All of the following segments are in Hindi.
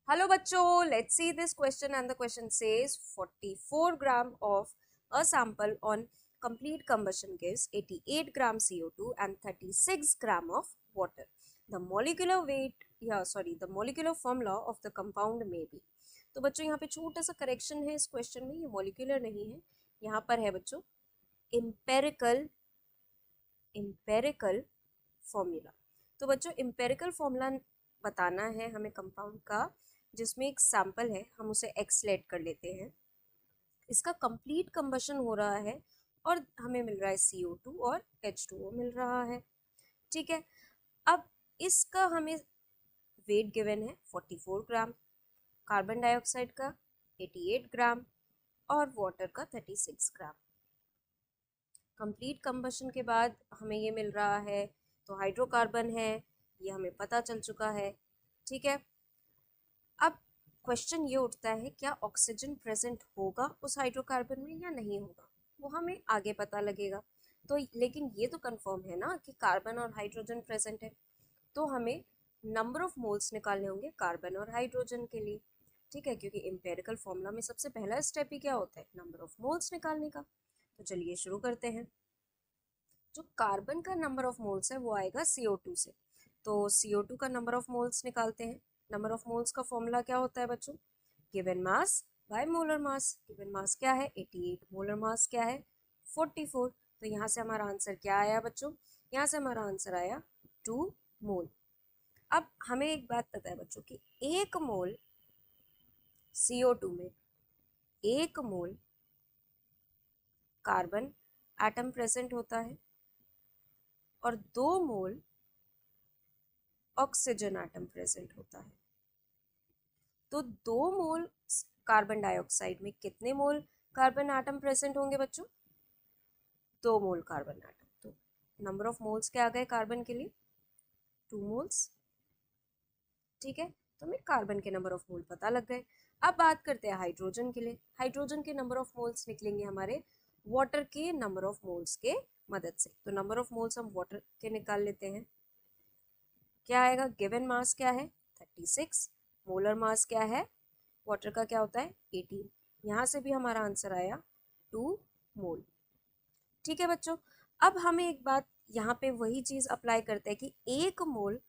Hello bachcho, let's see this question and the question says 44 gram of a sample on complete combustion gives 88 gram CO2 and 36 gram of water. The molecular weight, the molecular formula of the compound may be. तो बच्चों यहाँ पे छोटा सा करेक्शन है इस क्वेश्चन में, ये मॉलिक्यूलर नहीं है, यहाँ पर है बच्चों इम्पेरिकल फॉर्मूला। तो बच्चों इम्पेरिकल फॉर्मूला बताना है हमें कंपाउंड का जिसमें एक सैंपल है, हम उसे एक्सलेट कर लेते हैं। इसका कंप्लीट कंबशन हो रहा है और हमें मिल रहा है CO2 और H2O मिल रहा है। ठीक है, अब इसका हमें वेट गिवन है 44 ग्राम, कार्बन डाइऑक्साइड का 88 ग्राम और वाटर का 36 ग्राम। कंप्लीट कंबशन के बाद हमें ये मिल रहा है, तो हाइड्रोकार्बन है, ये हमें पता चल चुका है। ठीक है, अब क्वेश्चन ये उठता है क्या ऑक्सीजन प्रेजेंट होगा उस हाइड्रोकार्बन में या नहीं होगा, वो हमें आगे पता लगेगा। तो लेकिन ये तो कंफर्म है ना कि कार्बन और हाइड्रोजन प्रेजेंट है, तो हमें नंबर ऑफ मोल्स निकालने होंगे कार्बन और हाइड्रोजन के लिए। ठीक है, क्योंकि एम्पेरिकल फॉर्मूला में सबसे पहला स्टेप ही क्या होता है, नंबर ऑफ मोल्स निकालने का। तो चलिए शुरू करते हैं। जो कार्बन का नंबर ऑफ मोल्स है वो आएगा CO2 से, तो CO2 का नंबर ऑफ मोल्स निकालते हैं। नंबर ऑफ मोल्स का फॉर्मूला क्या होता है बच्चों, given mass by molar mass. Given mass क्या है 88, मोलर मास क्या है 44। तो यहाँ से हमारा आंसर क्या आया बच्चों, यहाँ से हमारा आंसर आया 2 मोल। अब हमें एक बात पता है बच्चों कि 1 मोल CO2 में 1 मोल कार्बन एटम प्रेजेंट होता है और 2 मोल ऑक्सीजन एटम प्रेजेंट होता है। तो 2 मोल कार्बन डाइऑक्साइड में कितने मोल कार्बन एटम प्रेजेंट होंगे बच्चों, 2 मोल कार्बन एटम। तो नंबर ऑफ मोल्स क्या आ गए कार्बन के लिए 2 मोल्स। ठीक है, तो हमें कार्बन के नंबर ऑफ मोल पता लग गए। अब बात करते हैं हाइड्रोजन के लिए। हाइड्रोजन के नंबर ऑफ मोल्स निकलेंगे हमारे वाटर के नंबर ऑफ मोल्स के मदद से। तो नंबर ऑफ मोल्स हम वाटर के निकाल लेते हैं। क्या आएगा, गिवन मास क्या है 36, मोलर मास क्या है वाटर का क्या होता है 18। यहाँ से भी हमारा आंसर आया 2 मोल। ठीक है बच्चों, अब हमें एक बात यहाँ पे वही चीज अप्लाई करते हैं कि 1 मोल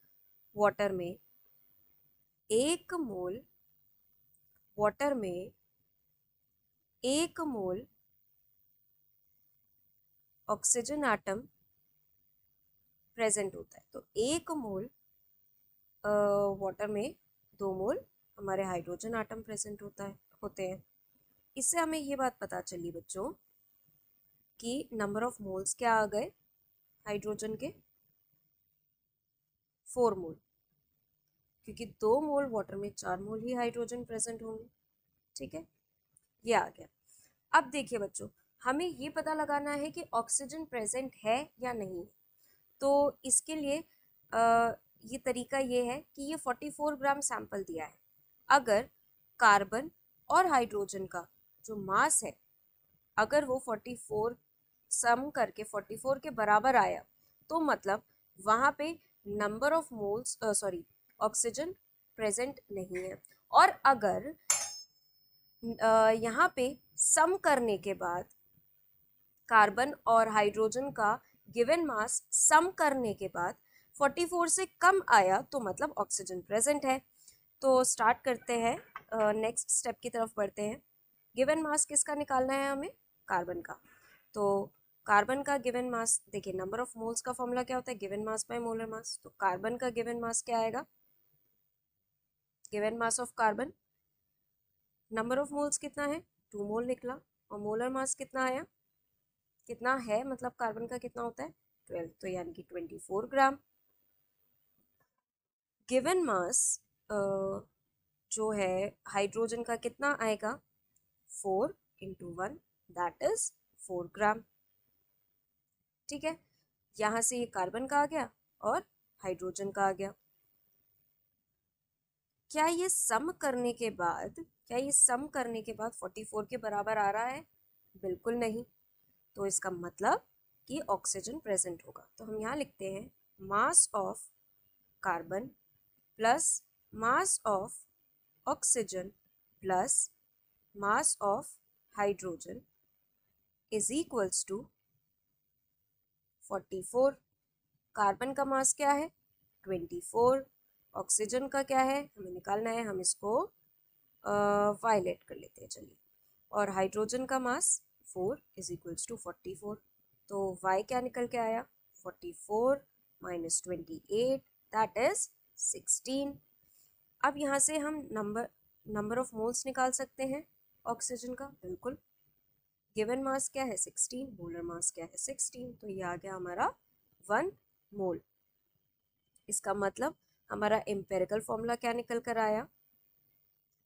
वाटर में 1 मोल वाटर में 1 मोल ऑक्सीजन एटम प्रेजेंट होता है। तो 1 मोल वाटर में 2 मोल हमारे हाइड्रोजन एटम प्रेजेंट होते हैं। इससे हमें ये बात पता चली बच्चों कि नंबर ऑफ मोल्स क्या आ गए हाइड्रोजन के 4 मोल, क्योंकि 2 मोल वाटर में 4 मोल ही हाइड्रोजन प्रेजेंट होंगे। ठीक है, ये आ गया। अब देखिए बच्चों, हमें ये पता लगाना है कि ऑक्सीजन प्रेजेंट है या नहीं। तो इसके लिए ये तरीका ये है कि ये 44 ग्राम सैंपल दिया है। अगर कार्बन और हाइड्रोजन का जो मास है, अगर वो 44 सम करके 44 के बराबर आया, तो मतलब वहाँ पे number of moles oxygen present नहीं है। और अगर यहाँ पे सम करने के बाद कार्बन और हाइड्रोजन का गिवन मास सम करने के बाद 44 से कम आया, तो मतलब ऑक्सीजन प्रेजेंट है। तो स्टार्ट करते हैं, नेक्स्ट स्टेप की तरफ बढ़ते हैं। गिवन मास किसका निकालना है हमें, कार्बन का। तो कार्बन का गिवन मास देखिए, नंबर ऑफ मोल्स का फॉर्मूला क्या होता है, given mass by molar mass. तो कार्बन का गिवन मास क्या आएगा, given mass of carbon, number of moles कितना है 2 मोल निकला, और मोलर मास कितना आया, कितना है मतलब कार्बन का कितना होता है 12, तो यानी कि 24 ग्राम। गिवन मास जो है हाइड्रोजन का कितना आएगा 4 इंटू 1, दैट इज 4 ग्राम। ठीक है, यहाँ से ये कार्बन का आ गया और हाइड्रोजन का आ गया। क्या ये सम करने के बाद 44 के बराबर आ रहा है, बिल्कुल नहीं। तो इसका मतलब कि ऑक्सीजन प्रेजेंट होगा। तो हम यहाँ लिखते हैं mass of carbon plus mass of oxygen plus mass of hydrogen is equals to 44। Carbon का मास क्या है 24, ऑक्सीजन का क्या है हमें निकालना है, हम इसको वायलेट कर लेते हैं चलिए, और हाइड्रोजन का मास 4 इज इक्वल्स टू 44। तो y क्या निकल के आया 44 माइनस 28 दैट इज 16। अब यहाँ से हम नंबर ऑफ मोल्स निकाल सकते हैं ऑक्सीजन का, बिल्कुल। गिवन मास क्या है 16, मोलर मास क्या है 16, तो ये आ गया हमारा 1 मोल। इसका मतलब हमारा एम्पेरिकल फॉर्मूला क्या निकल कर आया,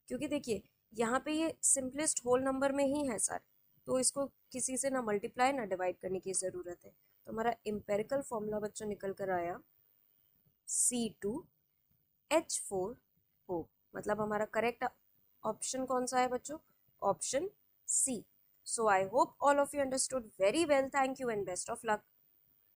क्योंकि देखिए यहाँ पे ये सिंपलेस्ट होल नंबर में ही है सर, तो इसको किसी से ना मल्टीप्लाई ना डिवाइड करने की ज़रूरत है। तो हमारा एम्पेरिकल फॉर्मूला बच्चों निकल कर आया C2H4O, मतलब हमारा करेक्ट ऑप्शन कौन सा है बच्चों, option C. So I hope all of you understood very well. Thank you and best of luck.